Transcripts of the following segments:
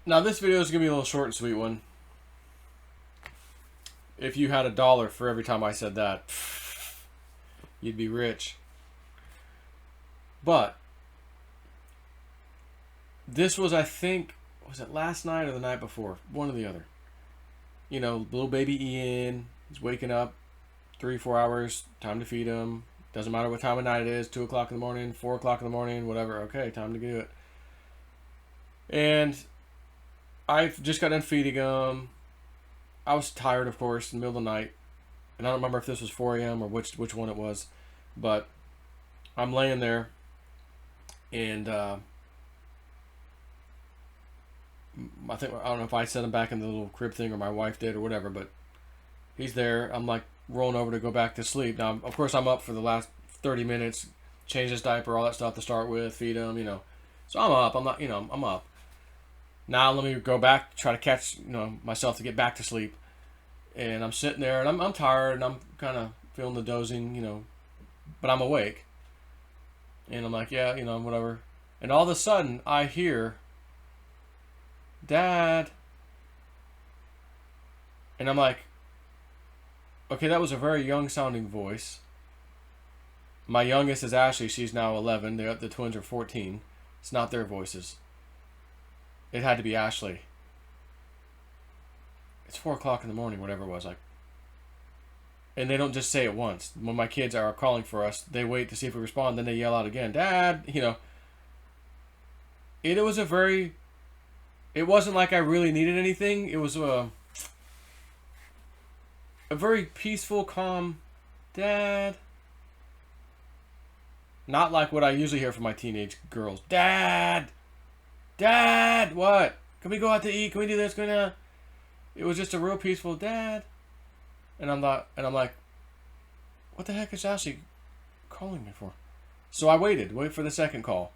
Now this video is going to be a little short and sweet one. If you had $1 for every time I said that, you'd be rich. But this was, I think, was it last night or the night before? One or the other. You know, little baby Ian, he's waking up 3-4 hours, time to feed him. Doesn't matter what time of night it is, 2 o'clock in the morning, 4 o'clock in the morning, whatever. Okay, time to do it. And I've just got done feeding him. I was tired, of course, in the middle of the night. And I don't remember if this was 4 a.m. or which one it was. But I'm laying there. And I don't know if I set him back in the little crib thing or my wife did or whatever. But he's there. I'm like rolling over to go back to sleep. Now, of course, I'm up for the last 30 minutes. Change his diaper, all that stuff to start with. Feed him, you know. So I'm up. I'm up. Now let me go back, try to catch, myself to get back to sleep. And I'm sitting there, and I'm tired, and I'm kind of feeling the dozing, but I'm awake. And I'm like, yeah, whatever. And all of a sudden, I hear, Dad. And I'm like, okay, that was a very young-sounding voice. My youngest is Ashley. She's now 11. The twins are 14. It's not their voices. It had to be Ashley. It's 4 o'clock in the morning, whatever it was. And they don't just say it once. When my kids are calling for us, they wait to see if we respond, then they yell out again, Dad, It wasn't like I really needed anything. It was a very peaceful, calm, Dad. Not like what I usually hear from my teenage girls. Dad! Dad! What? Can we go out to eat? Can we do this? It was just a real peaceful Dad. And I'm like, what the heck is Ashley calling me for? So I waited for the second call.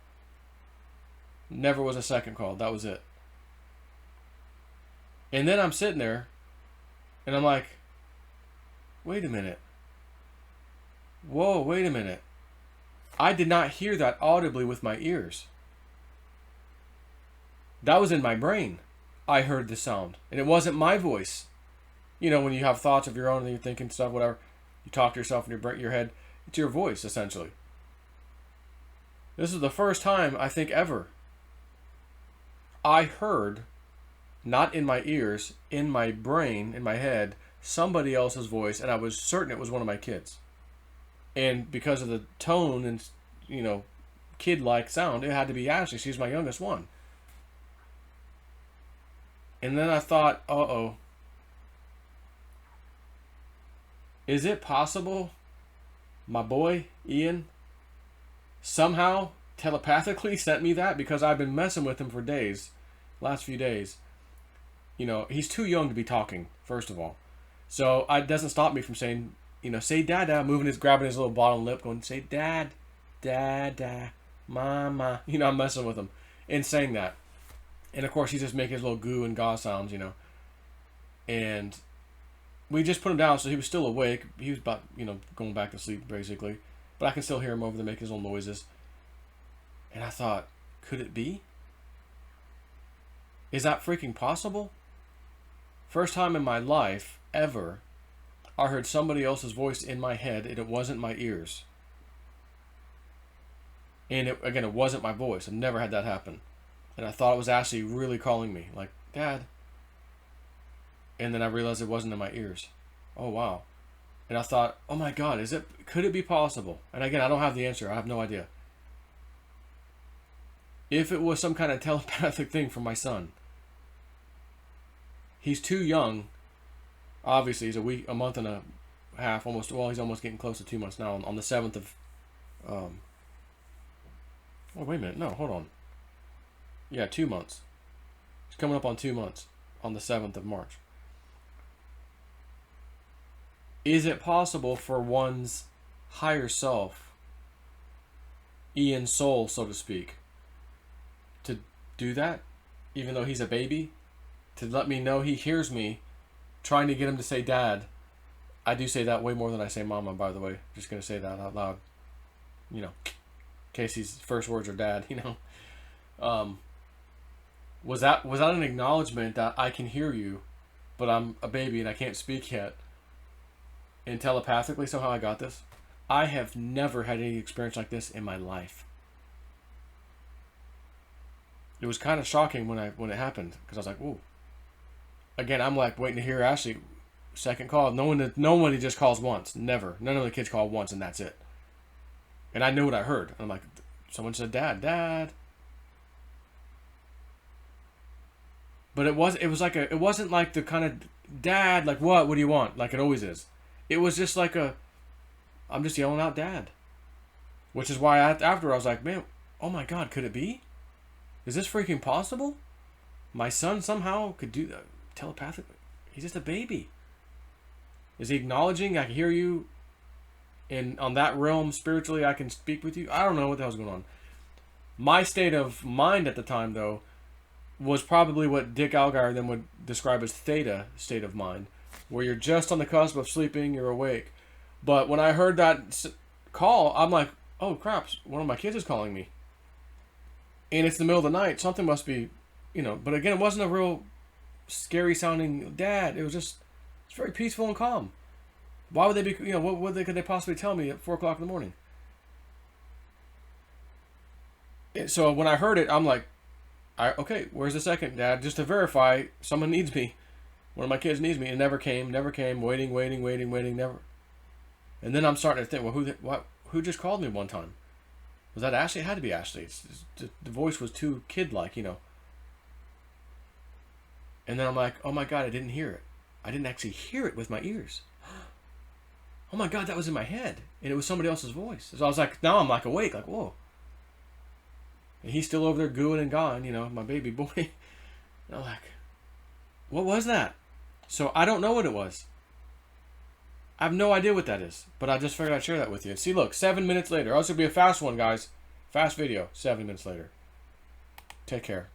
Never was a second call. That was it. And then I'm sitting there, and I'm like, wait a minute. Whoa, wait a minute. I did not hear that audibly with my ears. That was in my brain. I heard the sound. And it wasn't my voice. When you have thoughts of your own and you're thinking stuff, whatever, you talk to yourself in your head. It's your voice, essentially. This is the first time, I think, ever I heard, not in my ears, in my brain, in my head, somebody else's voice, and I was certain it was one of my kids. And because of the tone and, kid-like sound, it had to be Ashley. She's my youngest one. And then I thought, uh-oh. Is it possible my boy, Ian, somehow telepathically sent me that? Because I've been messing with him for days, last few days. He's too young to be talking, first of all. So it doesn't stop me from saying, say Dada, grabbing his little bottom lip, going, say Dad, Dada, Mama. I'm messing with him and saying that. And of course, he's just making his little goo and gaw sounds, And we just put him down, so he was still awake. He was about, going back to sleep, basically. But I can still hear him over there making his little noises. And I thought, could it be? Is that freaking possible? First time in my life, ever, I heard somebody else's voice in my head, and it wasn't my ears. And it wasn't my voice. I've never had that happen. And I thought it was Ashley really calling me, like, Dad. And then I realized it wasn't in my ears. Oh, wow. And I thought, oh my God, could it be possible? And again, I don't have the answer. I have no idea. If it was some kind of telepathic thing from my son. He's too young. Obviously, he's a month and a half, almost. Well, he's almost getting close to 2 months now. On the 7th of, oh, wait a minute. No, hold on. Yeah, 2 months. It's coming up on 2 months on the 7th of March. Is it possible for one's higher self, Ian's soul, so to speak, to do that, even though he's a baby? To let me know he hears me, trying to get him to say Dad. I do say that way more than I say Mama, by the way. Just going to say that out loud. In case his first words are Dad, Was that an acknowledgement that I can hear you, but I'm a baby and I can't speak yet? And telepathically somehow I got this. I have never had any experience like this in my life. It was kind of shocking when it happened because I was like, "Ooh." Again, I'm like waiting to hear Ashley. Second call. Nobody just calls once. Never. None of the kids call once and that's it. And I knew what I heard. I'm like, someone said, "Dad, Dad." But it wasn't like the kind of dad, like what do you want? Like it always is. It was just like I'm just yelling out dad. Which is why after I was like, man, oh my God, could it be? Is this freaking possible? My son somehow could do that telepathically. He's just a baby. Is he acknowledging I can hear you? And on that realm, spiritually, I can speak with you? I don't know what the hell's going on. My state of mind at the time, though, was probably what Dick Algar then would describe as theta state of mind, where you're just on the cusp of sleeping, you're awake. But when I heard that call, I'm like, oh crap, one of my kids is calling me. And it's the middle of the night, something must be, but again, it wasn't a real scary sounding dad. It was just, it's very peaceful and calm. Why would they be, could they possibly tell me at 4 o'clock in the morning? So when I heard it, I'm like, okay, where's the second, Dad? Just to verify, someone needs me. One of my kids needs me. It never came, waiting, never. And then I'm starting to think, well, who just called me one time? Was that Ashley? It had to be Ashley. The voice was too kid-like, And then I'm like, oh my God, I didn't hear it. I didn't actually hear it with my ears. Oh my God, that was in my head. And it was somebody else's voice. So I was like, now I'm like awake, like, whoa. And he's still over there gooing and gawing, my baby boy. And I'm like, what was that? So I don't know what it was. I have no idea what that is. But I just figured I'd share that with you. And see, look, 7 minutes later. Oh, this will be a fast one, guys. Fast video. 7 minutes later. Take care.